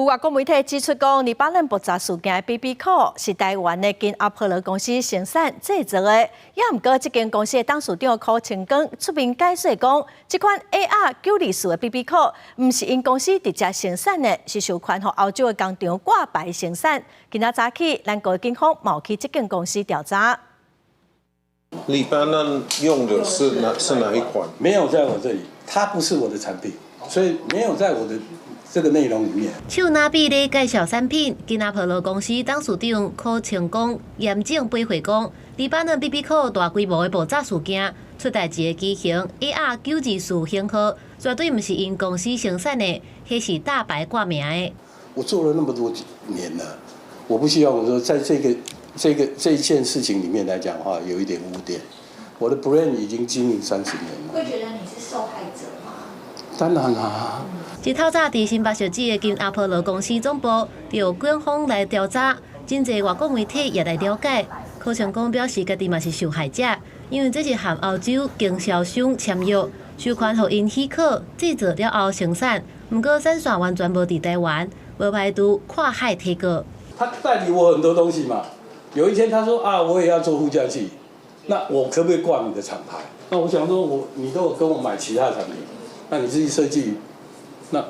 有外国媒体指出，讲黎巴嫩爆炸事件的 BB 扣是台湾的跟阿波罗公司生产制作的，也毋过这间公司的董事长柯清光出面解释讲，这款 AR924的 BB 扣毋是因公司直接生产的，是授权予欧洲的工厂挂牌生产。今仔早起，咱国警方冒去这间公司调查。黎巴嫩用的是哪一款？没有在我这里，它不是我的产品，所以没有在我的这个内容里面。手拿笔咧介绍产品，金阿婆罗公司董事长柯清光严正批回讲，黎巴嫩 BB 扣大规模的爆炸事件，出代志的机型 AR924型号，绝对不是因公司生产的，迄是大白挂名的。我做了那么多年了，我不希望我说在这一件事情里面来讲的话，有一点污点。我的 brand 已经经营30年了。会觉得你是受害者吗？当然啦。一透早伫新北小子的金阿波罗公司总部，由警方来调查，真侪外国媒体也来了解。柯清光表示，家己嘛是受害者，因为这是和欧洲经销商签约，授权予因许可制作了后生产，不过产线完全无伫台湾，无排除跨海提过。他代理我很多东西嘛，有一天他说啊，我也要做护架器，那我可不可以挂你的厂牌？那我想说你都有跟我买其他的产品，那你自己设计，那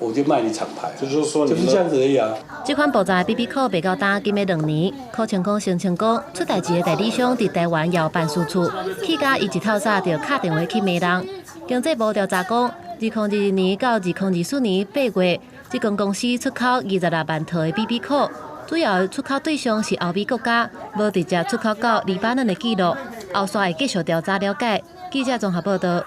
我就卖你厂牌，就是这样子而已啊。这款爆炸的 BB 扣被告打今的2年，柯清光声称讲，出代志的代理商伫台湾也有办事处，去甲伊一透早就打电话去骂人。经济部调查讲，2022年到2024年8月，这间公司出口26万套的 BB 扣。主要的出口对象是欧美国家，无直接出口到黎巴嫩的记录。后续会继续调查了解。记者综合报道。